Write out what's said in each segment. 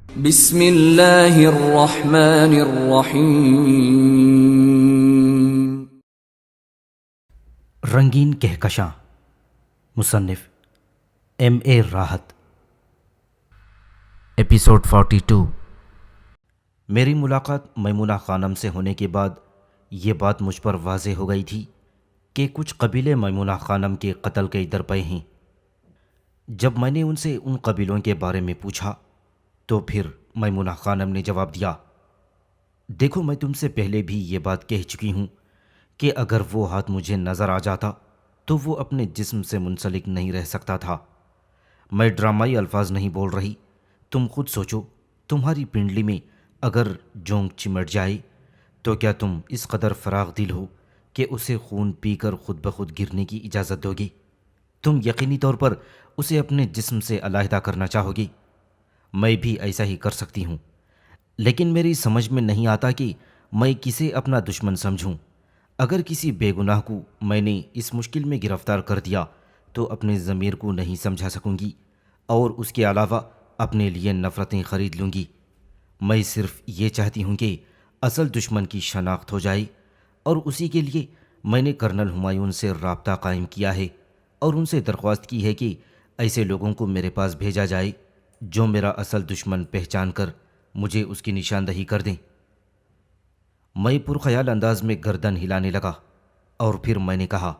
بسم اللہ الرحمن الرحیم۔ رنگین کہکشاں، مصنف M.A. راحت۔ ایپیسوڈ 42۔ میری ملاقات میمونہ خانم سے ہونے کے بعد یہ بات مجھ پر واضح ہو گئی تھی کہ کچھ قبیلے میمونہ خانم کے قتل کے درپے ہیں۔ جب میں نے ان سے ان قبیلوں کے بارے میں پوچھا تو پھر میمونہ خانم نے جواب دیا، دیکھو میں تم سے پہلے بھی یہ بات کہہ چکی ہوں کہ اگر وہ ہاتھ مجھے نظر آ جاتا تو وہ اپنے جسم سے منسلک نہیں رہ سکتا تھا۔ میں ڈرامائی الفاظ نہیں بول رہی، تم خود سوچو، تمہاری پنڈلی میں اگر جونگ چمٹ جائے تو کیا تم اس قدر فراغ دل ہو کہ اسے خون پی کر خود بخود گرنے کی اجازت دو گے؟ تم یقینی طور پر اسے اپنے جسم سے علیحدہ کرنا چاہو گے۔ میں بھی ایسا ہی کر سکتی ہوں، لیکن میری سمجھ میں نہیں آتا کہ میں کسے اپنا دشمن سمجھوں۔ اگر کسی بے گناہ کو میں نے اس مشکل میں گرفتار کر دیا تو اپنے ضمیر کو نہیں سمجھا سکوں گی اور اس کے علاوہ اپنے لیے نفرتیں خرید لوں گی۔ میں صرف یہ چاہتی ہوں کہ اصل دشمن کی شناخت ہو جائے، اور اسی کے لیے میں نے کرنل ہمایون سے رابطہ قائم کیا ہے اور ان سے درخواست کی ہے کہ ایسے لوگوں کو میرے پاس بھیجا جائے جو میرا اصل دشمن پہچان کر مجھے اس کی نشاندہی کر دیں۔ میں پرخیال انداز میں گردن ہلانے لگا اور پھر میں نے کہا،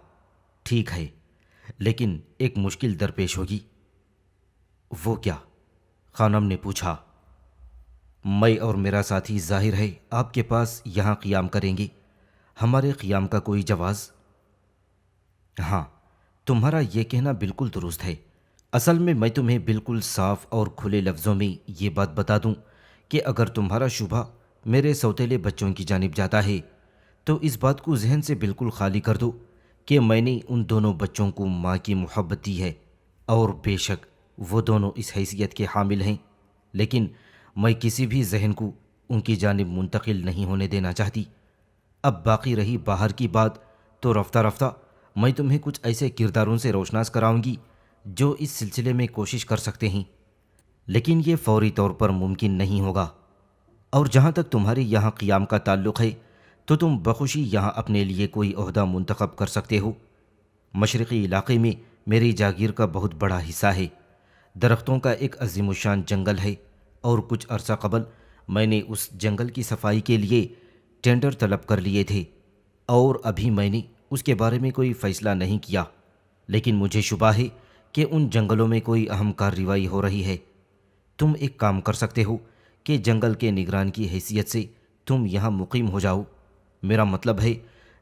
ٹھیک ہے، لیکن ایک مشکل درپیش ہوگی۔ وہ کیا؟ خانم نے پوچھا۔ میں اور میرا ساتھی ظاہر ہے آپ کے پاس یہاں قیام کریں گے، ہمارے قیام کا کوئی جواز؟ ہاں، تمہارا یہ کہنا بالکل درست ہے۔ اصل میں تمہیں بالکل صاف اور کھلے لفظوں میں یہ بات بتا دوں کہ اگر تمہارا شبہ میرے سوتیلے بچوں کی جانب جاتا ہے تو اس بات کو ذہن سے بالکل خالی کر دو کہ میں نے ان دونوں بچوں کو ماں کی محبت دی ہے، اور بے شک وہ دونوں اس حیثیت کے حامل ہیں، لیکن میں کسی بھی ذہن کو ان کی جانب منتقل نہیں ہونے دینا چاہتی۔ اب باقی رہی باہر کی بات، تو رفتہ رفتہ میں تمہیں کچھ ایسے کرداروں سے روشناس کراؤں گی جو اس سلسلے میں کوشش کر سکتے ہیں، لیکن یہ فوری طور پر ممکن نہیں ہوگا۔ اور جہاں تک تمہارے یہاں قیام کا تعلق ہے تو تم بخوشی یہاں اپنے لیے کوئی عہدہ منتخب کر سکتے ہو۔ مشرقی علاقے میں میری جاگیر کا بہت بڑا حصہ ہے، درختوں کا ایک عظیم الشان جنگل ہے، اور کچھ عرصہ قبل میں نے اس جنگل کی صفائی کے لیے ٹینڈر طلب کر لیے تھے، اور ابھی میں نے اس کے بارے میں کوئی فیصلہ نہیں کیا، لیکن مجھے شبہ ہے کہ ان جنگلوں میں کوئی اہم کارروائی ہو رہی ہے۔ تم ایک کام کر سکتے ہو کہ جنگل کے نگران کی حیثیت سے تم یہاں مقیم ہو جاؤ۔ میرا مطلب ہے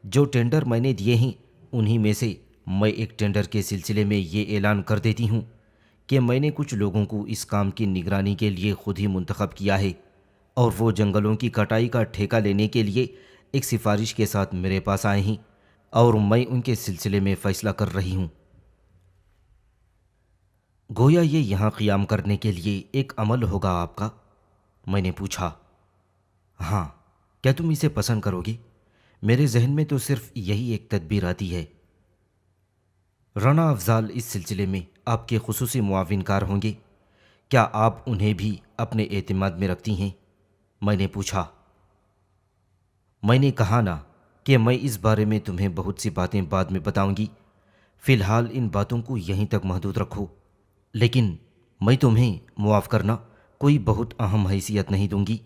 جو ٹینڈر میں نے دیے ہیں انہی میں سے میں ایک ٹینڈر کے سلسلے میں یہ اعلان کر دیتی ہوں کہ میں نے کچھ لوگوں کو اس کام کی نگرانی کے لیے خود ہی منتخب کیا ہے، اور وہ جنگلوں کی کٹائی کا ٹھیکہ لینے کے لیے ایک سفارش کے ساتھ میرے پاس آئے ہیں، اور میں ان کے سلسلے میں فیصلہ کر رہی ہوں۔ گویا یہ یہاں قیام کرنے کے لیے ایک عمل ہوگا آپ کا؟ میں نے پوچھا۔ ہاں، کیا تم اسے پسند کرو گے؟ میرے ذہن میں تو صرف یہی ایک تدبیر آتی ہے۔ رانا افضال اس سلسلے میں آپ کے خصوصی معاون کار ہوں گے، کیا آپ انہیں بھی اپنے اعتماد میں رکھتی ہیں؟ میں نے پوچھا۔ میں نے کہا نا کہ میں اس بارے میں تمہیں بہت سی باتیں بعد میں بتاؤں گی، فی الحال ان باتوں کو یہیں تک محدود رکھو۔ لیکن میں تمہیں معاف کرنا کوئی بہت اہم حیثیت نہیں دوں گی،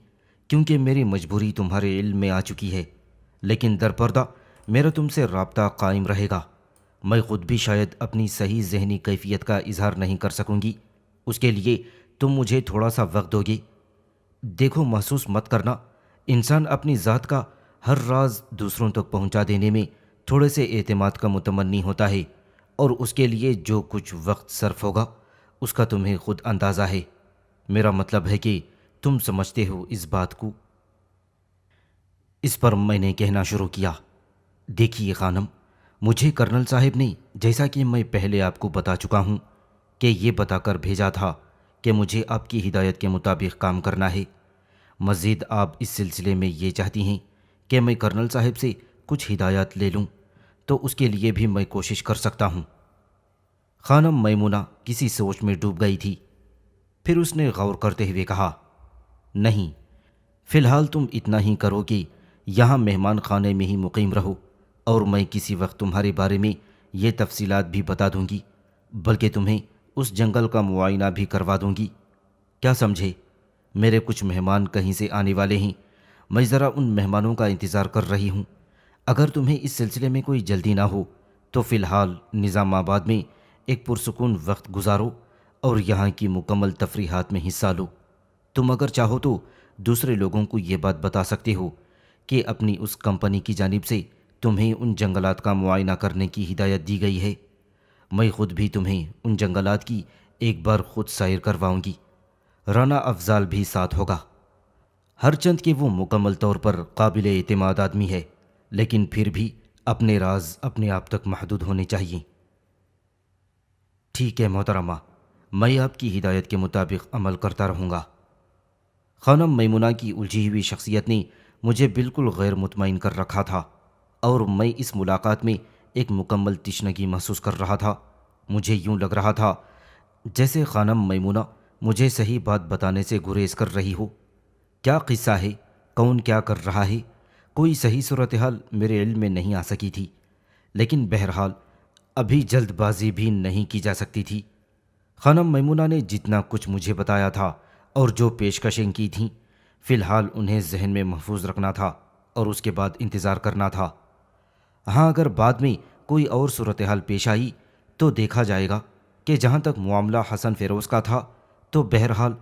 کیونکہ میری مجبوری تمہارے علم میں آ چکی ہے، لیکن درپردہ میرا تم سے رابطہ قائم رہے گا۔ میں خود بھی شاید اپنی صحیح ذہنی کیفیت کا اظہار نہیں کر سکوں گی، اس کے لیے تم مجھے تھوڑا سا وقت دو گے۔ دیکھو، محسوس مت کرنا، انسان اپنی ذات کا ہر راز دوسروں تک پہنچا دینے میں تھوڑے سے اعتماد کا متمنی ہوتا ہے، اور اس کے لیے جو کچھ وقت صرف ہوگا اس کا تمہیں خود اندازہ ہے۔ میرا مطلب ہے کہ تم سمجھتے ہو اس بات کو۔ اس پر میں نے کہنا شروع کیا، دیکھیے خانم، مجھے کرنل صاحب نے، جیسا کہ میں پہلے آپ کو بتا چکا ہوں، کہ یہ بتا کر بھیجا تھا کہ مجھے آپ کی ہدایت کے مطابق کام کرنا ہے۔ مزید آپ اس سلسلے میں یہ چاہتی ہیں کہ میں کرنل صاحب سے کچھ ہدایات لے لوں، تو اس کے لیے بھی میں کوشش کر سکتا ہوں۔ خانم میمونہ کسی سوچ میں ڈوب گئی تھی، پھر اس نے غور کرتے ہوئے کہا، نہیں، فی الحال تم اتنا ہی کرو کہ یہاں مہمان خانے میں ہی مقیم رہو، اور میں کسی وقت تمہارے بارے میں یہ تفصیلات بھی بتا دوں گی، بلکہ تمہیں اس جنگل کا معائنہ بھی کروا دوں گی۔ کیا سمجھے؟ میرے کچھ مہمان کہیں سے آنے والے ہیں، میں ذرا ان مہمانوں کا انتظار کر رہی ہوں۔ اگر تمہیں اس سلسلے میں کوئی جلدی نہ ہو تو فی الحال نظام آباد میں ایک پرسکون وقت گزارو اور یہاں کی مکمل تفریحات میں حصہ لو۔ تم اگر چاہو تو دوسرے لوگوں کو یہ بات بتا سکتے ہو کہ اپنی اس کمپنی کی جانب سے تمہیں ان جنگلات کا معائنہ کرنے کی ہدایت دی گئی ہے۔ میں خود بھی تمہیں ان جنگلات کی ایک بار خود سیر کرواؤں گی۔ رانا افضال بھی ساتھ ہوگا۔ ہرچند کہ وہ مکمل طور پر قابل اعتماد آدمی ہے، لیکن پھر بھی اپنے راز اپنے آپ تک محدود ہونے چاہیے۔ ٹھیک ہے محترمہ، میں آپ کی ہدایت کے مطابق عمل کرتا رہوں گا۔ خانم میمونہ کی الجھی ہوئی شخصیت نے مجھے بالکل غیر مطمئن کر رکھا تھا، اور میں اس ملاقات میں ایک مکمل تشنگی محسوس کر رہا تھا۔ مجھے یوں لگ رہا تھا جیسے خانم میمونہ مجھے صحیح بات بتانے سے گریز کر رہی ہو۔ کیا قصہ ہے، کون کیا کر رہا ہے، کوئی صحیح صورتحال میرے علم میں نہیں آ سکی تھی، لیکن بہرحال ابھی جلد بازی بھی نہیں کی جا سکتی تھی۔ خانم میمونہ نے جتنا کچھ مجھے بتایا تھا اور جو پیشکشیں کی تھیں، فی الحال انہیں ذہن میں محفوظ رکھنا تھا اور اس کے بعد انتظار کرنا تھا۔ ہاں، اگر بعد میں کوئی اور صورتحال پیش آئی تو دیکھا جائے گا کہ جہاں تک معاملہ حسن فیروز کا تھا تو بہرحال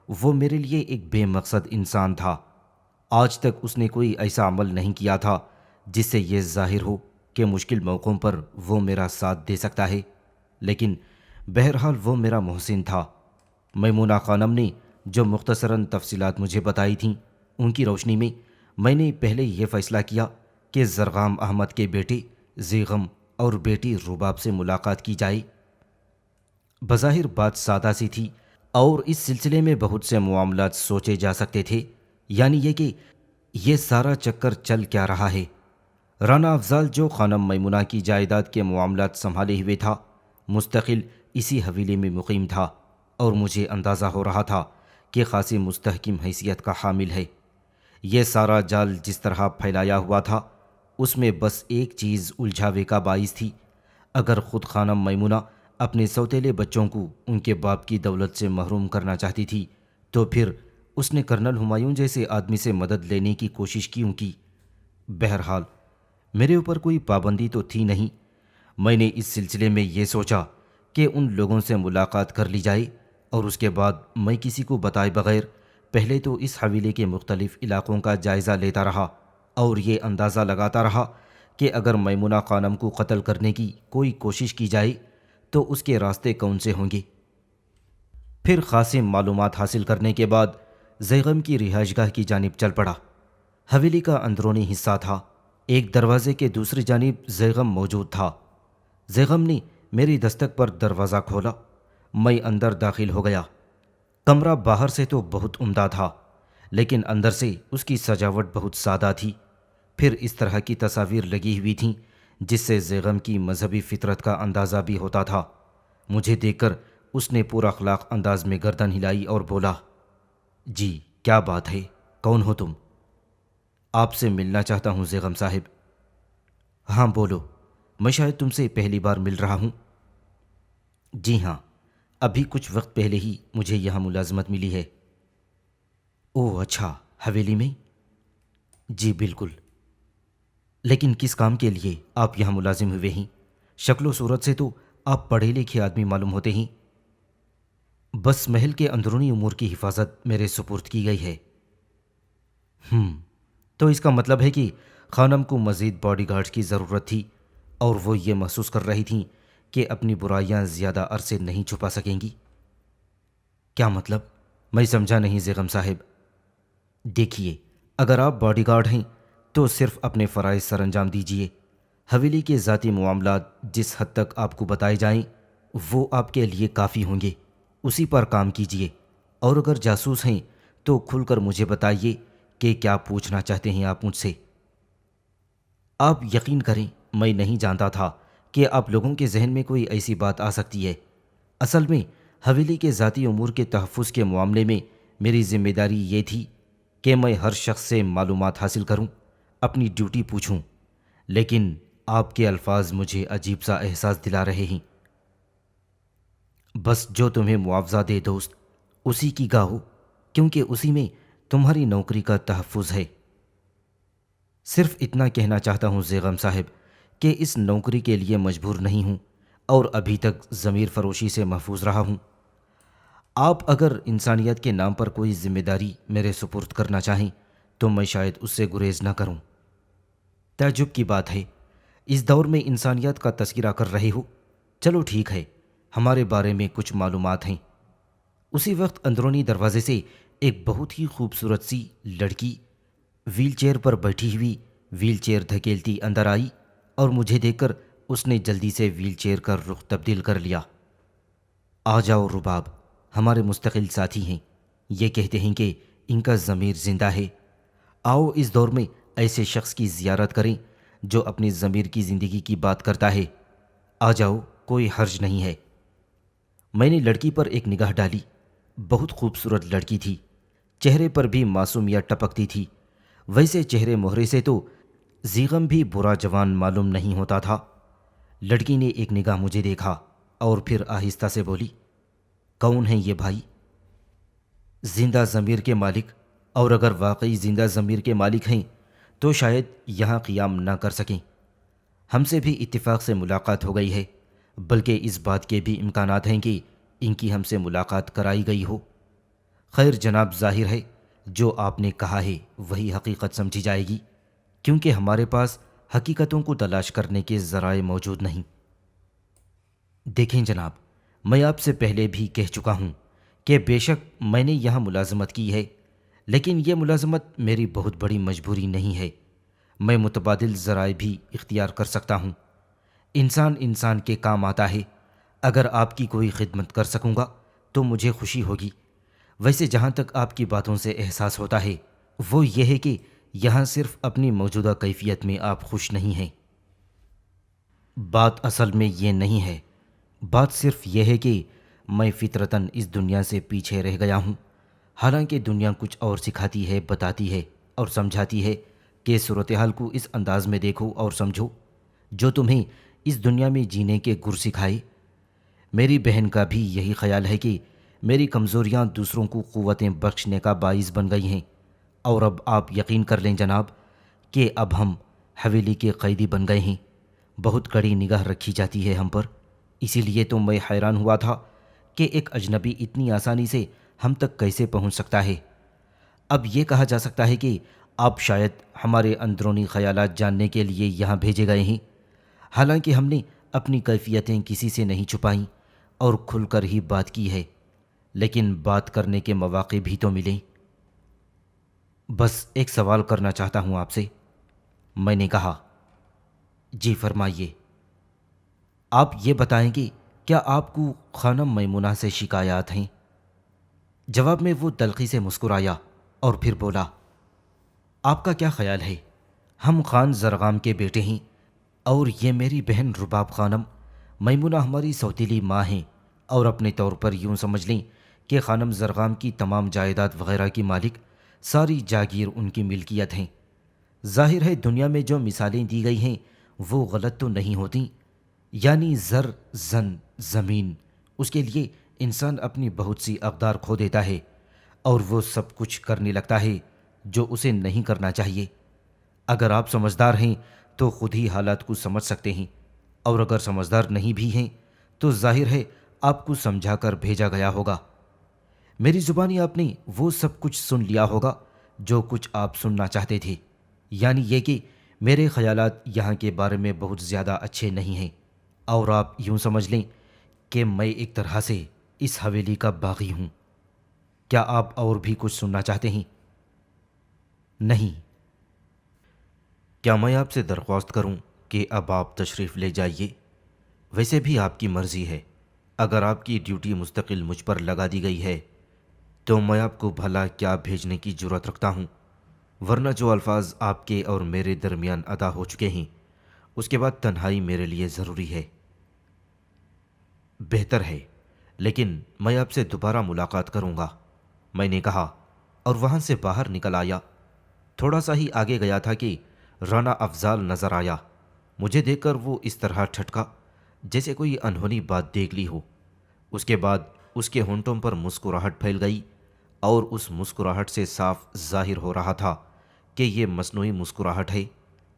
وہ میرے لیے ایک بے مقصد انسان تھا۔ آج تک اس نے کوئی ایسا عمل نہیں کیا تھا جس سے یہ ظاہر ہو کہ مشکل موقعوں پر وہ میرا ساتھ دے سکتا ہے، لیکن بہرحال وہ میرا محسن تھا۔ میمونہ خانم نے جو مختصراً تفصیلات مجھے بتائی تھیں، ان کی روشنی میں نے پہلے یہ فیصلہ کیا کہ زرغام احمد کے بیٹے زیغم اور بیٹی رباب سے ملاقات کی جائے۔ بظاہر بات سادہ سی تھی اور اس سلسلے میں بہت سے معاملات سوچے جا سکتے تھے، یعنی یہ کہ یہ سارا چکر چل کیا رہا ہے۔ رانا افضال جو خانم میمونہ کی جائیداد کے معاملات سنبھالے ہوئے تھا، مستقل اسی حویلی میں مقیم تھا، اور مجھے اندازہ ہو رہا تھا کہ خاصی مستحکم حیثیت کا حامل ہے۔ یہ سارا جال جس طرح پھیلایا ہوا تھا، اس میں بس ایک چیز الجھاوے کا باعث تھی۔ اگر خود خانم میمونہ اپنے سوتیلے بچوں کو ان کے باپ کی دولت سے محروم کرنا چاہتی تھی تو پھر اس نے کرنل ہمایوں جیسے آدمی سے مدد لینے کی کوشش کیوں کی؟ بہرحال میرے اوپر کوئی پابندی تو تھی نہیں۔ میں نے اس سلسلے میں یہ سوچا کہ ان لوگوں سے ملاقات کر لی جائے، اور اس کے بعد میں کسی کو بتائے بغیر پہلے تو اس حویلے کے مختلف علاقوں کا جائزہ لیتا رہا اور یہ اندازہ لگاتا رہا کہ اگر میمونہ خانم کو قتل کرنے کی کوئی کوشش کی جائے تو اس کے راستے کون سے ہوں گے۔ پھر خاصی معلومات حاصل کرنے کے بعد زیغم کی رہائش گاہ کی جانب چل پڑا۔ حویلی کا اندرونی حصہ تھا، ایک دروازے کے دوسری جانب زیغم موجود تھا۔ زیغم نے میری دستک پر دروازہ کھولا، میں اندر داخل ہو گیا۔ کمرہ باہر سے تو بہت عمدہ تھا، لیکن اندر سے اس کی سجاوٹ بہت سادہ تھی۔ پھر اس طرح کی تصاویر لگی ہوئی تھیں جس سے زیغم کی مذہبی فطرت کا اندازہ بھی ہوتا تھا۔ مجھے دیکھ کر اس نے پورا اخلاق انداز میں گردن ہلائی اور بولا، جی کیا بات ہے، کون ہو تم؟ آپ سے ملنا چاہتا ہوں زیغم صاحب۔ ہاں بولو، میں شاید تم سے پہلی بار مل رہا ہوں۔ جی ہاں، ابھی کچھ وقت پہلے ہی مجھے یہاں ملازمت ملی ہے۔ اوہ اچھا، حویلی میں؟ جی بالکل۔ لیکن کس کام کے لیے آپ یہاں ملازم ہوئے ہیں؟ شکل و صورت سے تو آپ پڑھے لکھے آدمی معلوم ہوتے ہیں۔ بس محل کے اندرونی امور کی حفاظت میرے سپرد کی گئی ہے۔ تو اس کا مطلب ہے کہ خانم کو مزید باڈی گارڈز کی ضرورت تھی، اور وہ یہ محسوس کر رہی تھیں کہ اپنی برائیاں زیادہ عرصے نہیں چھپا سکیں گی۔ کیا مطلب؟ میں سمجھا نہیں زیغم صاحب۔ دیکھیے، اگر آپ باڈی گارڈ ہیں تو صرف اپنے فرائض سر انجام دیجیے۔ حویلی کے ذاتی معاملات جس حد تک آپ کو بتائے جائیں وہ آپ کے لیے کافی ہوں گے، اسی پر کام کیجیے۔ اور اگر جاسوس ہیں تو کھل کر مجھے بتائیے کہ کیا پوچھنا چاہتے ہیں آپ مجھ سے۔ آپ یقین کریں، میں نہیں جانتا تھا کہ آپ لوگوں کے ذہن میں کوئی ایسی بات آ سکتی ہے۔ اصل میں حویلی کے ذاتی امور کے تحفظ کے معاملے میں میری ذمہ داری یہ تھی کہ میں ہر شخص سے معلومات حاصل کروں، اپنی ڈیوٹی پوچھوں، لیکن آپ کے الفاظ مجھے عجیب سا احساس دلا رہے ہیں۔ بس جو تمہیں معاوضہ دے دوست، اسی کی گاہو، کیونکہ اسی میں تمہاری نوکری کا تحفظ ہے۔ صرف اتنا کہنا چاہتا ہوں زیغم صاحب کہ اس نوکری کے لیے مجبور نہیں ہوں اور ابھی تک ضمیر فروشی سے محفوظ رہا ہوں۔ آپ اگر انسانیت کے نام پر کوئی ذمہ داری میرے سپرد کرنا چاہیں تو میں شاید اس سے گریز نہ کروں۔ تعجب کی بات ہے، اس دور میں انسانیت کا تذکرہ کر رہے ہو۔ چلو ٹھیک ہے، ہمارے بارے میں کچھ معلومات ہیں۔ اسی وقت اندرونی دروازے سے ایک بہت ہی خوبصورت سی لڑکی ویل چیئر پر بیٹھی ہوئی ویل چیئر دھکیلتی اندر آئی اور مجھے دیکھ کر اس نے جلدی سے ویل چیئر کا رخ تبدیل کر لیا۔ آ جاؤ رباب، ہمارے مستقل ساتھی ہیں، یہ کہتے ہیں کہ ان کا ضمیر زندہ ہے۔ آؤ اس دور میں ایسے شخص کی زیارت کریں جو اپنی ضمیر کی زندگی کی بات کرتا ہے۔ آ جاؤ، کوئی حرج نہیں ہے۔ میں نے لڑکی پر ایک نگاہ ڈالی۔ بہت خوبصورت لڑکی تھی، چہرے پر بھی معصومیت ٹپکتی تھی۔ ویسے چہرے مہرے سے تو زیغم بھی برا جوان معلوم نہیں ہوتا تھا۔ لڑکی نے ایک نگاہ مجھے دیکھا اور پھر آہستہ سے بولی، کون ہیں یہ بھائی؟ زندہ ضمیر کے مالک، اور اگر واقعی زندہ ضمیر کے مالک ہیں تو شاید یہاں قیام نہ کر سکیں۔ ہم سے بھی اتفاق سے ملاقات ہو گئی ہے، بلکہ اس بات کے بھی امکانات ہیں کہ ان کی ہم سے ملاقات کرائی گئی ہو۔ خیر جناب، ظاہر ہے جو آپ نے کہا ہے وہی حقیقت سمجھی جائے گی، کیونکہ ہمارے پاس حقیقتوں کو تلاش کرنے کے ذرائع موجود نہیں۔ دیکھیں جناب، میں آپ سے پہلے بھی کہہ چکا ہوں کہ بے شک میں نے یہاں ملازمت کی ہے، لیکن یہ ملازمت میری بہت بڑی مجبوری نہیں ہے۔ میں متبادل ذرائع بھی اختیار کر سکتا ہوں۔ انسان انسان کے کام آتا ہے۔ اگر آپ کی کوئی خدمت کر سکوں گا تو مجھے خوشی ہوگی۔ ویسے جہاں تک آپ کی باتوں سے احساس ہوتا ہے وہ یہ ہے کہ یہاں صرف اپنی موجودہ کیفیت میں آپ خوش نہیں ہیں۔ بات اصل میں یہ نہیں ہے، بات صرف یہ ہے کہ میں فطرتاً اس دنیا سے پیچھے رہ گیا ہوں، حالانکہ دنیا کچھ اور سکھاتی ہے، بتاتی ہے اور سمجھاتی ہے کہ صورتحال کو اس انداز میں دیکھو اور سمجھو جو تمہیں اس دنیا میں جینے کے گر سکھائے۔ میری بہن کا بھی یہی خیال ہے کہ میری کمزوریاں دوسروں کو قوتیں بخشنے کا باعث بن گئی ہیں، اور اب آپ یقین کر لیں جناب کہ اب ہم حویلی کے قیدی بن گئے ہیں۔ بہت کڑی نگاہ رکھی جاتی ہے ہم پر، اسی لیے تو میں حیران ہوا تھا کہ ایک اجنبی اتنی آسانی سے ہم تک کیسے پہنچ سکتا ہے۔ اب یہ کہا جا سکتا ہے کہ آپ شاید ہمارے اندرونی خیالات جاننے کے لیے یہاں بھیجے گئے ہیں، حالانکہ ہم نے اپنی کیفیتیں کسی سے نہیں چھپائیں اور کھل کر ہی بات کی ہے، لیکن بات کرنے کے مواقع بھی تو ملیں۔ بس ایک سوال کرنا چاہتا ہوں آپ سے۔ میں نے کہا، جی فرمائیے۔ آپ یہ بتائیں کہ کیا آپ کو خانم میمونہ سے شکایات ہیں؟ جواب میں وہ تلخی سے مسکرایا اور پھر بولا، آپ کا کیا خیال ہے؟ ہم خان زرغام کے بیٹے ہیں اور یہ میری بہن رباب خانم۔ میمونہ ہماری سوتیلی ماں ہیں، اور اپنے طور پر یوں سمجھ لیں کہ خانم زرغام کی تمام جائیداد وغیرہ کی مالک، ساری جاگیر ان کی ملکیت ہیں۔ ظاہر ہے دنیا میں جو مثالیں دی گئی ہیں وہ غلط تو نہیں ہوتیں، یعنی زر، زن، زمین، اس کے لیے انسان اپنی بہت سی اقدار کھو دیتا ہے اور وہ سب کچھ کرنے لگتا ہے جو اسے نہیں کرنا چاہیے۔ اگر آپ سمجھدار ہیں تو خود ہی حالات کو سمجھ سکتے ہیں، اور اگر سمجھدار نہیں بھی ہیں تو ظاہر ہے آپ کو سمجھا کر بھیجا گیا ہوگا۔ میری زبانی آپ نے وہ سب کچھ سن لیا ہوگا جو کچھ آپ سننا چاہتے تھے، یعنی یہ کہ میرے خیالات یہاں کے بارے میں بہت زیادہ اچھے نہیں ہیں، اور آپ یوں سمجھ لیں کہ میں ایک طرح سے اس حویلی کا باغی ہوں۔ کیا آپ اور بھی کچھ سننا چاہتے ہیں؟ نہیں؟ کیا میں آپ سے درخواست کروں کہ اب آپ تشریف لے جائیے؟ ویسے بھی آپ کی مرضی ہے، اگر آپ کی ڈیوٹی مستقل مجھ پر لگا دی گئی ہے تو میں آپ کو بھلا کیا بھیجنے کی جرات رکھتا ہوں، ورنہ جو الفاظ آپ کے اور میرے درمیان ادا ہو چکے ہیں اس کے بعد تنہائی میرے لیے ضروری ہے۔ بہتر ہے، لیکن میں آپ سے دوبارہ ملاقات کروں گا۔ میں نے کہا اور وہاں سے باہر نکل آیا۔ تھوڑا سا ہی آگے گیا تھا کہ رانا افضال نظر آیا۔ مجھے دیکھ کر وہ اس طرح ٹھٹکا جیسے کوئی انہونی بات دیکھ لی ہو۔ اس کے بعد اس کے ہونٹوں پر مسکراہٹ پھیل گئی اور اس مسکراہٹ سے صاف ظاہر ہو رہا تھا کہ یہ مصنوعی مسکراہٹ ہے۔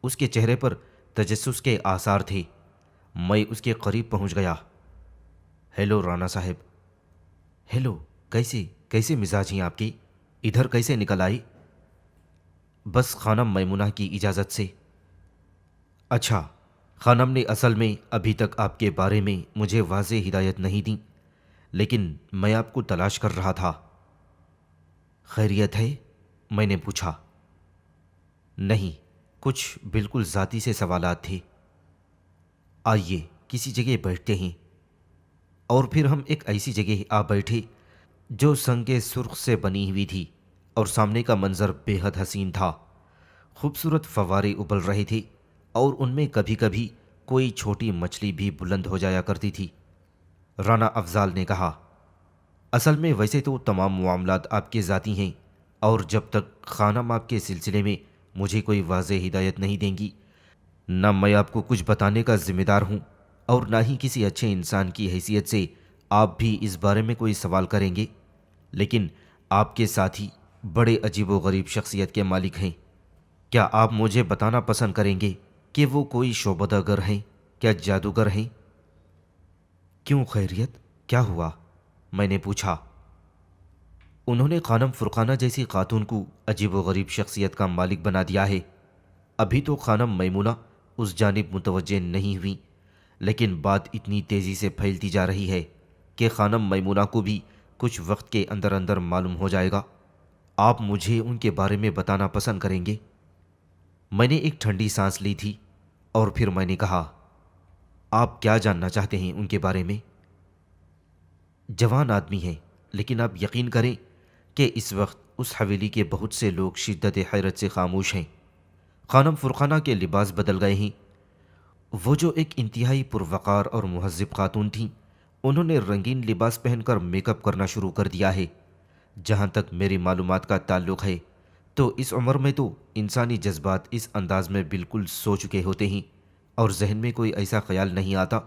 اس کے چہرے پر تجسس کے آثار تھے۔ میں اس کے قریب پہنچ گیا۔ ہیلو رانا صاحب۔ ہیلو، کیسے مزاج ہیں آپ کے؟ ادھر کیسے نکل آئے؟ بس خانم میمونہ کی اجازت سے۔ اچھا، خانم نے اصل میں ابھی تک آپ کے بارے میں مجھے واضح ہدایت نہیں دی، لیکن میں آپ کو تلاش کر رہا تھا۔ خیریت ہے؟ میں نے پوچھا۔ نہیں، کچھ بالکل ذاتی سے سوالات تھے۔ آئیے کسی جگہ بیٹھتے ہیں۔ اور پھر ہم ایک ایسی جگہ آ بیٹھے جو سنگ سرخ سے بنی ہوئی تھی اور سامنے کا منظر بے حد حسین تھا۔ خوبصورت فوارے ابل رہے تھے اور ان میں کبھی کبھی کوئی چھوٹی مچھلی بھی بلند ہو جایا کرتی تھی۔ رانا افضال نے کہا، اصل میں ویسے تو تمام معاملات آپ کے ذاتی ہیں، اور جب تک خانم آپ کے سلسلے میں مجھے کوئی واضح ہدایت نہیں دیں گی، نہ میں آپ کو کچھ بتانے کا ذمہ دار ہوں اور نہ ہی کسی اچھے انسان کی حیثیت سے آپ بھی اس بارے میں کوئی سوال کریں گے۔ لیکن آپ کے ساتھی بڑے عجیب و غریب شخصیت کے مالک ہیں۔ کیا آپ مجھے بتانا پسند کریں گے کہ وہ کوئی شعبدہ گر ہیں، کیا جادوگر ہیں؟ کیوں، خیریت؟ کیا ہوا؟ میں نے پوچھا۔ انہوں نے خانم فرقانہ جیسی خاتون کو عجیب و غریب شخصیت کا مالک بنا دیا ہے۔ ابھی تو خانم میمونہ اس جانب متوجہ نہیں ہوئی، لیکن بات اتنی تیزی سے پھیلتی جا رہی ہے کہ خانم میمونہ کو بھی کچھ وقت کے اندر اندر معلوم ہو جائے گا۔ آپ مجھے ان کے بارے میں بتانا پسند کریں گے؟ میں نے ایک ٹھنڈی سانس لی تھی اور پھر میں نے کہا، آپ کیا جاننا چاہتے ہیں ان کے بارے میں؟ جوان آدمی ہیں، لیکن آپ یقین کریں کہ اس وقت اس حویلی کے بہت سے لوگ شدت حیرت سے خاموش ہیں۔ خانم فرقانہ کے لباس بدل گئے ہیں۔ وہ جو ایک انتہائی پروقار اور مہذب خاتون تھیں، انہوں نے رنگین لباس پہن کر میک اپ کرنا شروع کر دیا ہے۔ جہاں تک میری معلومات کا تعلق ہے تو اس عمر میں تو انسانی جذبات اس انداز میں بالکل سو چکے ہوتے ہیں اور ذہن میں کوئی ایسا خیال نہیں آتا،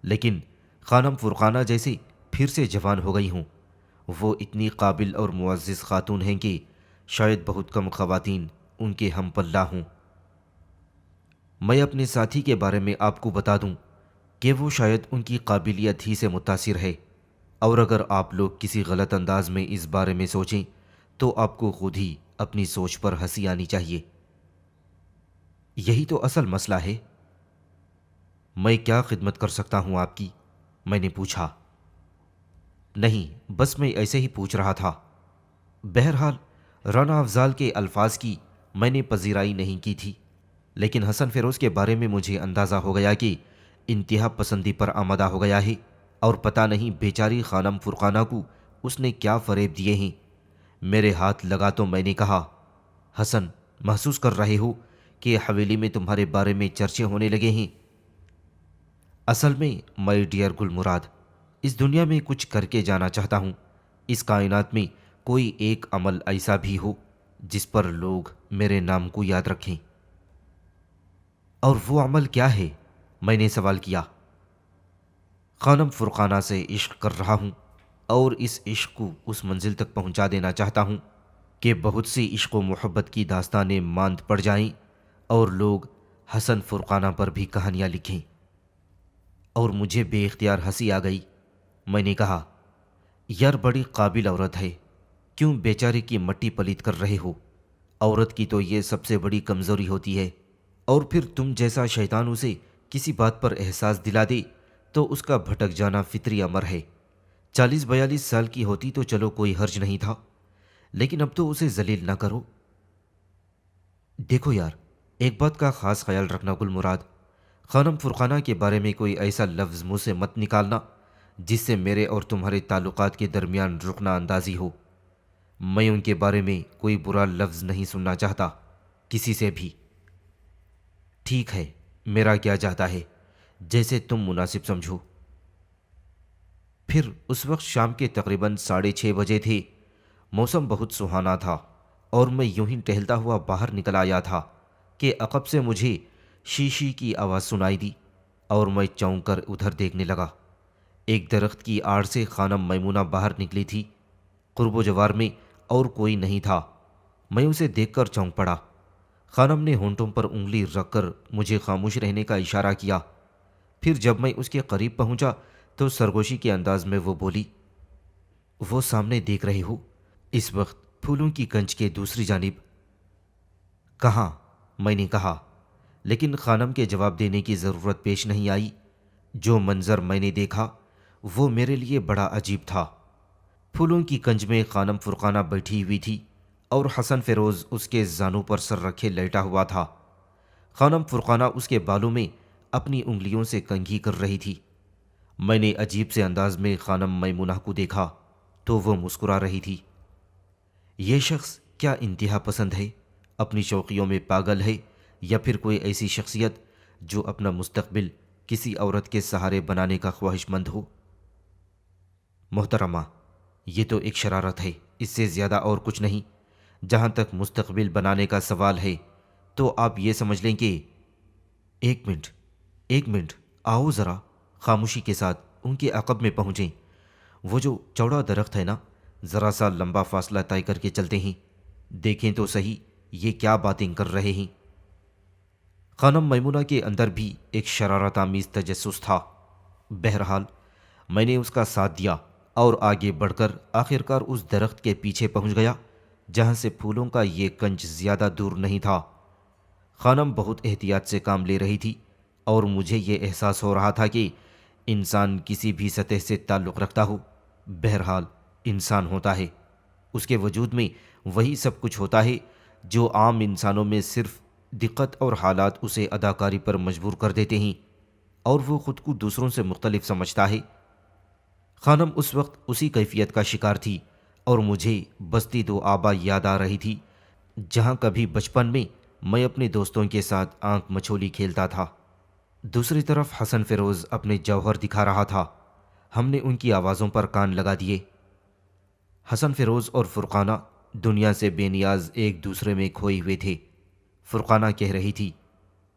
لیکن خانم فرقانہ جیسے پھر سے جوان ہو گئی ہوں۔ وہ اتنی قابل اور معزز خاتون ہیں کہ شاید بہت کم خواتین ان کے ہم پلہ ہوں۔ میں اپنے ساتھی کے بارے میں آپ کو بتا دوں کہ وہ شاید ان کی قابلیت ہی سے متاثر ہے، اور اگر آپ لوگ کسی غلط انداز میں اس بارے میں سوچیں تو آپ کو خود ہی اپنی سوچ پر ہنسی آنی چاہیے۔ یہی تو اصل مسئلہ ہے۔ میں کیا خدمت کر سکتا ہوں آپ کی؟ میں نے پوچھا۔ نہیں، بس میں ایسے ہی پوچھ رہا تھا۔ بہرحال رانا افضال کے الفاظ کی میں نے پذیرائی نہیں کی تھی، لیکن حسن فیروز کے بارے میں مجھے اندازہ ہو گیا کہ انتہا پسندی پر آمادہ ہو گیا ہے، اور پتہ نہیں بیچاری خانم فرقانہ کو اس نے کیا فریب دیے ہیں۔ میرے ہاتھ لگا تو میں نے کہا، حسن، محسوس کر رہے ہو کہ حویلی میں تمہارے بارے میں چرچے ہونے لگے ہیں؟ اصل میں مائی ڈیئر گل مراد، اس دنیا میں کچھ کر کے جانا چاہتا ہوں۔ اس کائنات میں کوئی ایک عمل ایسا بھی ہو جس پر لوگ میرے نام کو یاد رکھیں۔ اور وہ عمل کیا ہے؟ میں نے سوال کیا۔ خانم فرقانہ سے عشق کر رہا ہوں، اور اس عشق کو اس منزل تک پہنچا دینا چاہتا ہوں کہ بہت سی عشق و محبت کی داستانیں ماند پڑ جائیں اور لوگ حسن فرقانہ پر بھی کہانیاں لکھیں۔ اور مجھے بے اختیار ہنسی آ گئی۔ میں نے کہا، یار بڑی قابل عورت ہے، کیوں بیچارے کی مٹی پلیت کر رہے ہو؟ عورت کی تو یہ سب سے بڑی کمزوری ہوتی ہے، اور پھر تم جیسا شیطان اسے کسی بات پر احساس دلا دے تو اس کا بھٹک جانا فطری امر ہے۔ 40-42 سال کی ہوتی تو چلو کوئی حرج نہیں تھا، لیکن اب تو اسے ذلیل نہ کرو۔ دیکھو یار، ایک بات کا خاص خیال رکھنا گل مراد، خانم فرقانہ کے بارے میں کوئی ایسا لفظ منہ سے مت نکالنا جس سے میرے اور تمہارے تعلقات کے درمیان رکنا اندازی ہو۔ میں ان کے بارے میں کوئی برا لفظ نہیں سننا چاہتا، کسی سے بھی۔ ٹھیک ہے، میرا کیا چاہتا ہے، جیسے تم مناسب سمجھو۔ پھر اس وقت شام کے تقریباً 6:30 بجے تھے۔ موسم بہت سہانا تھا اور میں یوں ہی ٹہلتا ہوا باہر نکل آیا تھا کہ عقب سے مجھے شیشی کی آواز سنائی دی اور میں چونک کر ادھر دیکھنے لگا۔ ایک درخت کی آڑ سے خانم میمونہ باہر نکلی تھی۔ قرب و جوار میں اور کوئی نہیں تھا۔ میں اسے دیکھ کر چونک پڑا۔ خانم نے ہونٹوں پر انگلی رکھ کر مجھے خاموش رہنے کا اشارہ کیا۔ پھر جب میں اس کے قریب پہنچا تو سرگوشی کے انداز میں وہ بولی، وہ سامنے دیکھ رہے ہو، اس وقت پھولوں کی کنج کے دوسری جانب؟ کہاں؟ میں نے کہا، لیکن خانم کے جواب دینے کی ضرورت پیش نہیں آئی۔ جو منظر میں نے دیکھا وہ میرے لیے بڑا عجیب تھا۔ پھولوں کی کنج میں خانم فرقانہ بیٹھی ہوئی تھی اور حسن فیروز اس کے زانوں پر سر رکھے لیٹا ہوا تھا۔ خانم فرقانہ اس کے بالوں میں اپنی انگلیوں سے کنگھی کر رہی تھی۔ میں نے عجیب سے انداز میں خانم میمونہ کو دیکھا تو وہ مسکرا رہی تھی۔ یہ شخص کیا انتہا پسند ہے، اپنی شوقیوں میں پاگل ہے، یا پھر کوئی ایسی شخصیت جو اپنا مستقبل کسی عورت کے سہارے بنانے کا خواہش مند ہو؟ محترمہ، یہ تو ایک شرارت ہے، اس سے زیادہ اور کچھ نہیں۔ جہاں تک مستقبل بنانے کا سوال ہے تو آپ یہ سمجھ لیں کہ ایک منٹ، آؤ ذرا۔ خاموشی کے ساتھ ان کے عقب میں پہنچیں۔ وہ جو چوڑا درخت ہے نا، ذرا سا لمبا فاصلہ طے کر کے چلتے ہیں، دیکھیں تو صحیح یہ کیا باتیں کر رہے ہیں۔ خانم میمونہ کے اندر بھی ایک شرارت آمیز تجسس تھا۔ بہرحال میں نے اس کا ساتھ دیا اور آگے بڑھ کر آخرکار اس درخت کے پیچھے پہنچ گیا جہاں سے پھولوں کا یہ کنج زیادہ دور نہیں تھا۔ خانم بہت احتیاط سے کام لے رہی تھی اور مجھے یہ احساس ہو رہا تھا کہ انسان کسی بھی سطح سے تعلق رکھتا ہو، بہرحال انسان ہوتا ہے، اس کے وجود میں وہی سب کچھ ہوتا ہے جو عام انسانوں میں صرف دقت اور حالات اسے اداکاری پر مجبور کر دیتے ہیں اور وہ خود کو دوسروں سے مختلف سمجھتا ہے۔ خانم اس وقت اسی کیفیت کا شکار تھی اور مجھے بستی دو آبا یاد آ رہی تھی جہاں کبھی بچپن میں میں اپنے دوستوں کے ساتھ آنکھ مچھولی کھیلتا تھا۔ دوسری طرف حسن فیروز اپنے جوہر دکھا رہا تھا۔ ہم نے ان کی آوازوں پر کان لگا دیے۔ حسن فیروز اور فرقانہ دنیا سے بے نیاز ایک دوسرے میں کھوئے ہوئے تھے۔ فرقانہ کہہ رہی تھی،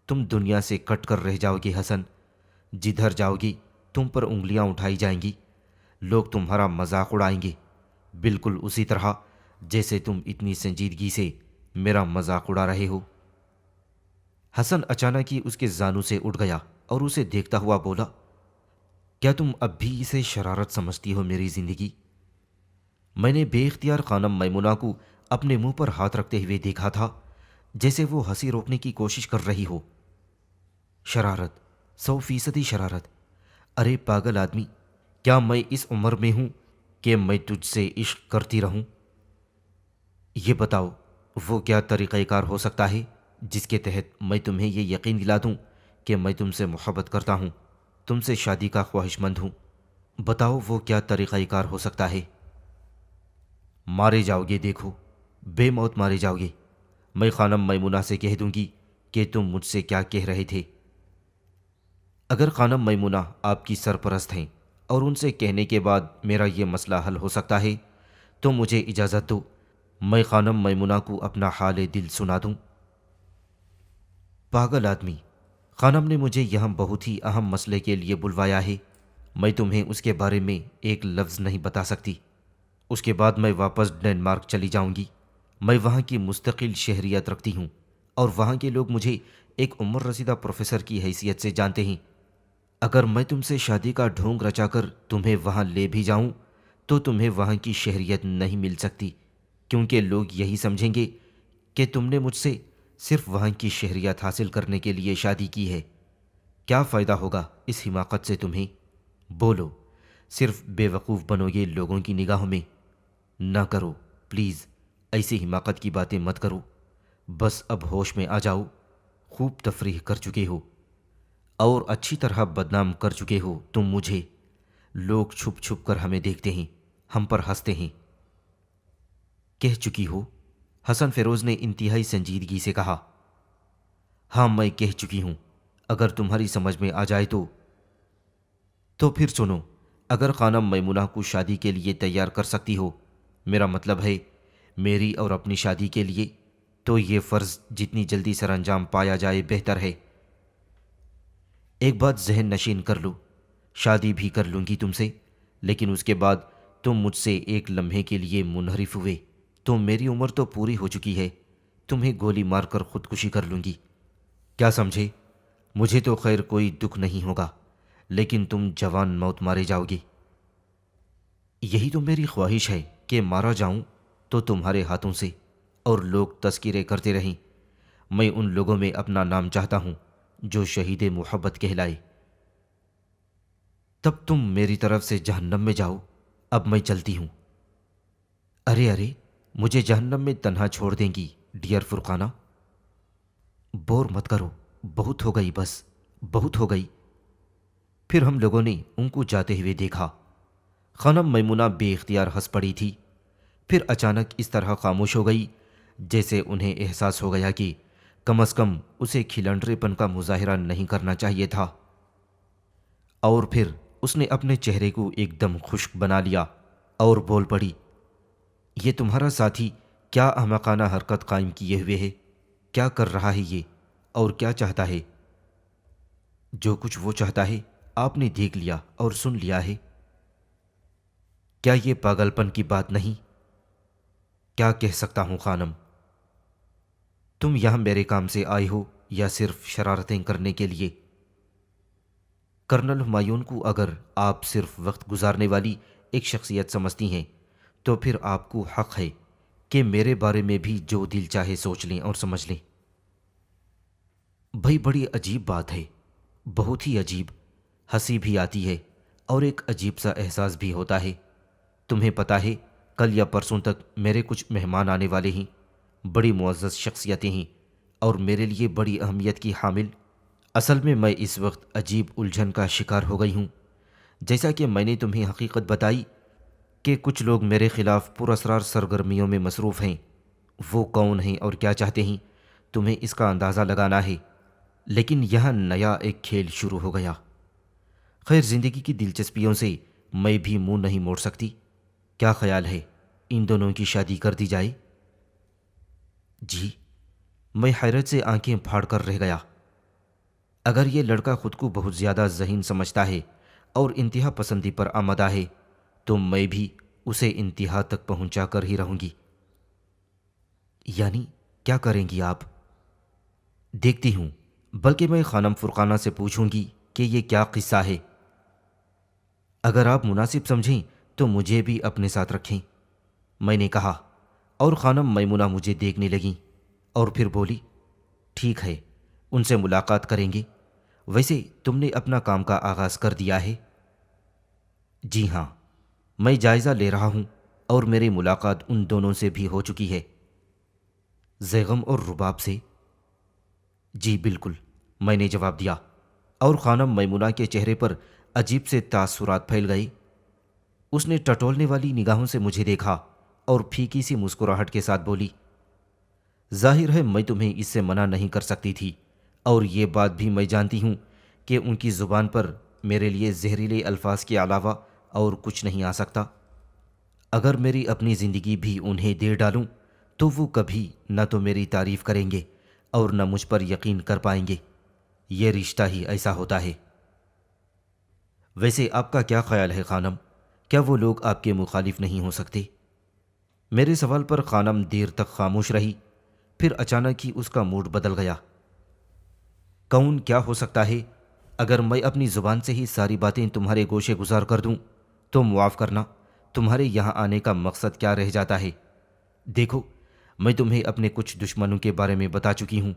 تم دنیا سے کٹ کر رہ جاؤ گے حسن، جدھر جاؤ گی تم پر انگلیاں اٹھائی جائیں گی، لوگ تمہارا مذاق اڑائیں گے، بالکل اسی طرح جیسے تم اتنی سنجیدگی سے میرا مذاق اڑا رہے ہو۔ حسن اچانک ہی اس کے زانوں سے اٹھ گیا اور اسے دیکھتا ہوا بولا، کیا تم اب بھی اسے شرارت سمجھتی ہو میری زندگی؟ میں نے بے اختیار خانم میمونہ کو اپنے منہ پر ہاتھ رکھتے ہوئے دیکھا تھا جیسے وہ ہنسی روکنے کی کوشش کر رہی ہو۔ شرارت، 100% شرارت۔ ارے پاگل آدمی، کیا میں اس عمر میں ہوں کہ میں تجھ سے عشق کرتی رہوں؟ یہ بتاؤ وہ کیا طریقہ کار ہو سکتا ہے جس کے تحت میں تمہیں یہ یقین دلا دوں کہ میں تم سے محبت کرتا ہوں، تم سے شادی کا خواہش مند ہوں؟ بتاؤ وہ کیا طریقہ کار ہو سکتا ہے؟ مارے جاؤ گے، دیکھو بے موت مارے جاؤ گے۔ میں خانم میمونہ سے کہہ دوں گی کہ تم مجھ سے کیا کہہ رہے تھے۔ اگر خانم میمونہ آپ کی سرپرست ہیں اور ان سے کہنے کے بعد میرا یہ مسئلہ حل ہو سکتا ہے تو مجھے اجازت دو میں خانم میمونہ کو اپنا حال دل سنا دوں۔ پاگل آدمی، خانم نے مجھے یہاں بہت ہی اہم مسئلے کے لیے بلوایا ہے، میں تمہیں اس کے بارے میں ایک لفظ نہیں بتا سکتی۔ اس کے بعد میں واپس ڈنمارک چلی جاؤں گی۔ میں وہاں کی مستقل شہریت رکھتی ہوں اور وہاں کے لوگ مجھے ایک عمر رسیدہ پروفیسر کی حیثیت سے جانتے ہیں۔ اگر میں تم سے شادی کا ڈھونگ رچا کر تمہیں وہاں لے بھی جاؤں تو تمہیں وہاں کی شہریت نہیں مل سکتی، کیونکہ لوگ یہی سمجھیں گے کہ تم نے مجھ سے صرف وہاں کی شہریت حاصل کرنے کے لیے شادی کی ہے۔ کیا فائدہ ہوگا اس حماقت سے تمہیں؟ بولو، صرف بے وقوف بنو گے لوگوں کی نگاہوں میں۔ نہ کرو پلیز، ایسی حماقت کی باتیں مت کرو۔ بس اب ہوش میں آ جاؤ، خوب تفریح کر چکے ہو اور اچھی طرح بدنام کر چکے ہو تم مجھے۔ لوگ چھپ چھپ کر ہمیں دیکھتے ہیں، ہم پر ہنستے ہیں۔ کہہ چکی ہو؟ حسن فیروز نے انتہائی سنجیدگی سے کہا۔ ہاں میں کہہ چکی ہوں، اگر تمہاری سمجھ میں آ جائے تو پھر سنو، اگر خانم میمونہ کو شادی کے لیے تیار کر سکتی ہو میرا مطلب ہے میری اور اپنی شادی کے لیے تو یہ فرض جتنی جلدی سر انجام پایا جائے بہتر ہے۔ ایک بات ذہن نشین کر لو، شادی بھی کر لوں گی تم سے، لیکن اس کے بعد تم مجھ سے ایک لمحے کے لیے منحرف ہوئے تو میری عمر تو پوری ہو چکی ہے، تمہیں گولی مار کر خودکشی کر لوں گی۔ کیا سمجھے؟ مجھے تو خیر کوئی دکھ نہیں ہوگا، لیکن تم جوان موت مارے جاؤ گے۔ یہی تو میری خواہش ہے کہ مارا جاؤں تو تمہارے ہاتھوں سے، اور لوگ تذکرے کرتے رہیں۔ میں ان لوگوں میں اپنا نام چاہتا ہوں جو شہید محبت کہلائے۔ تب تم میری طرف سے جہنم میں جاؤ، اب میں چلتی ہوں۔ ارے ارے، مجھے جہنم میں تنہا چھوڑ دیں گی ڈیئر فرقانہ؟ بور مت کرو، بہت ہو گئی، بس بہت ہو گئی۔ پھر ہم لوگوں نے ان کو جاتے ہوئے دیکھا۔ خانم میمونہ بے اختیار ہنس پڑی تھی، پھر اچانک اس طرح خاموش ہو گئی جیسے انہیں احساس ہو گیا کہ کم از کم اسے کھلنڈرے پن کا مظاہرہ نہیں کرنا چاہیے تھا، اور پھر اس نے اپنے چہرے کو ایک دم خشک بنا لیا اور بول پڑی، یہ تمہارا ساتھی کیا احمقانہ حرکت قائم کیے ہوئے ہے؟ کیا کر رہا ہے یہ، اور کیا چاہتا ہے؟ جو کچھ وہ چاہتا ہے آپ نے دیکھ لیا اور سن لیا ہے۔ کیا یہ پاگل پن کی بات نہیں؟ کیا کہہ سکتا ہوں خانم؟ تم یہاں میرے کام سے آئے ہو یا صرف شرارتیں کرنے کے لیے؟ کرنل ہمایون کو اگر آپ صرف وقت گزارنے والی ایک شخصیت سمجھتی ہیں تو پھر آپ کو حق ہے کہ میرے بارے میں بھی جو دل چاہے سوچ لیں اور سمجھ لیں۔ بھائی بڑی عجیب بات ہے، بہت ہی عجیب، ہنسی بھی آتی ہے اور ایک عجیب سا احساس بھی ہوتا ہے۔ تمہیں پتہ ہے کل یا پرسوں تک میرے کچھ مہمان آنے والے ہیں، بڑی معزز شخصیتیں ہیں اور میرے لیے بڑی اہمیت کی حامل۔ اصل میں اس وقت عجیب الجھن کا شکار ہو گئی ہوں۔ جیسا کہ میں نے تمہیں حقیقت بتائی کہ کچھ لوگ میرے خلاف پراسرار سرگرمیوں میں مصروف ہیں۔ وہ کون ہیں اور کیا چاہتے ہیں تمہیں اس کا اندازہ لگانا ہے، لیکن یہاں نیا ایک کھیل شروع ہو گیا۔ خیر، زندگی کی دلچسپیوں سے میں بھی منہ نہیں موڑ سکتی۔ کیا خیال ہے ان دونوں کی شادی کر دی جائے؟ جی، میں حیرت سے آنکھیں پھاڑ کر رہ گیا۔ اگر یہ لڑکا خود کو بہت زیادہ ذہین سمجھتا ہے اور انتہا پسندی پر آمادہ ہے تو میں بھی اسے انتہا تک پہنچا کر ہی رہوں گی۔ یعنی کیا کریں گی آپ؟ دیکھتی ہوں، بلکہ میں خانم فرقانہ سے پوچھوں گی کہ یہ کیا قصہ ہے۔ اگر آپ مناسب سمجھیں تو مجھے بھی اپنے ساتھ رکھیں، میں نے کہا، اور خانم میمونہ مجھے دیکھنے لگیں اور پھر بولی، ٹھیک ہے، ان سے ملاقات کریں گے۔ ویسے تم نے اپنا کام کا آغاز کر دیا ہے؟ جی ہاں، میں جائزہ لے رہا ہوں اور میری ملاقات ان دونوں سے بھی ہو چکی ہے۔ زیغم اور رباب سے؟ جی بالکل، میں نے جواب دیا، اور خانم میمونہ کے چہرے پر عجیب سے تاثرات پھیل گئے۔ اس نے ٹٹولنے والی نگاہوں سے مجھے دیکھا اور پھیکی سی مسکراہٹ کے ساتھ بولی، ظاہر ہے میں تمہیں اس سے منع نہیں کر سکتی تھی، اور یہ بات بھی میں جانتی ہوں کہ ان کی زبان پر میرے لیے زہریلے الفاظ کے علاوہ اور کچھ نہیں آ سکتا۔ اگر میری اپنی زندگی بھی انہیں دے ڈالوں تو وہ کبھی نہ تو میری تعریف کریں گے اور نہ مجھ پر یقین کر پائیں گے۔ یہ رشتہ ہی ایسا ہوتا ہے۔ ویسے آپ کا کیا خیال ہے خانم؟ کیا وہ لوگ آپ کے مخالف نہیں ہو سکتے؟ میرے سوال پر خانم دیر تک خاموش رہی، پھر اچانک ہی اس کا موڈ بدل گیا۔ کون کیا ہو سکتا ہے؟ اگر میں اپنی زبان سے ہی ساری باتیں تمہارے گوشے گزار کر دوں تو معاف کرنا، تمہارے یہاں آنے کا مقصد کیا رہ جاتا ہے؟ دیکھو، میں تمہیں اپنے کچھ دشمنوں کے بارے میں بتا چکی ہوں،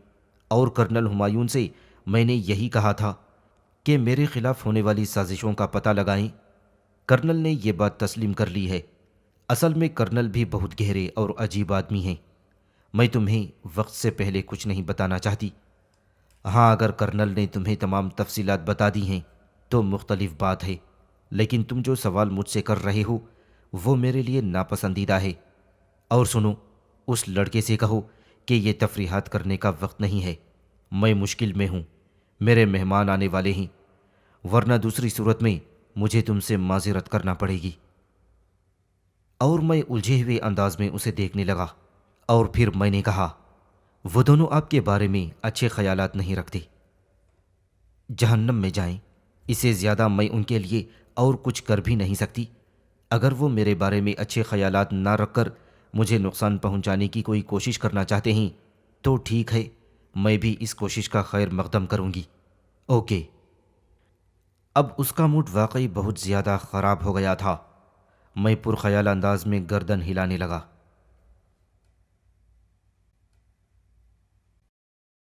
اور کرنل ہمایون سے میں نے یہی کہا تھا کہ میرے خلاف ہونے والی سازشوں کا پتہ لگائیں۔ کرنل نے یہ بات تسلیم کر لی ہے۔ اصل میں کرنل بھی بہت گہرے اور عجیب آدمی ہیں۔ میں تمہیں وقت سے پہلے کچھ نہیں بتانا چاہتی۔ ہاں، اگر کرنل نے تمہیں تمام تفصیلات بتا دی ہیں تو مختلف بات ہے، لیکن تم جو سوال مجھ سے کر رہے ہو وہ میرے لیے ناپسندیدہ ہے۔ اور سنو، اس لڑکے سے کہو کہ یہ تفریحات کرنے کا وقت نہیں ہے۔ میں مشکل میں ہوں، میرے مہمان آنے والے ہیں، ورنہ دوسری صورت میں مجھے تم سے معذرت کرنا پڑے گی۔ اور میں الجھے ہوئے انداز میں اسے دیکھنے لگا، اور پھر میں نے کہا، وہ دونوں آپ کے بارے میں اچھے خیالات نہیں رکھتے، جہنم میں جائیں، اسے زیادہ میں ان کے لیے اور کچھ کر بھی نہیں سکتی۔ اگر وہ میرے بارے میں اچھے خیالات نہ رکھ کر مجھے نقصان پہنچانے کی کوئی کوشش کرنا چاہتے ہیں تو ٹھیک ہے، میں بھی اس کوشش کا خیر مقدم کروں گی۔ اوکے۔ اب اس کا موڈ واقعی بہت زیادہ خراب ہو گیا تھا۔ میں پرخیال انداز میں گردن ہلانے لگا۔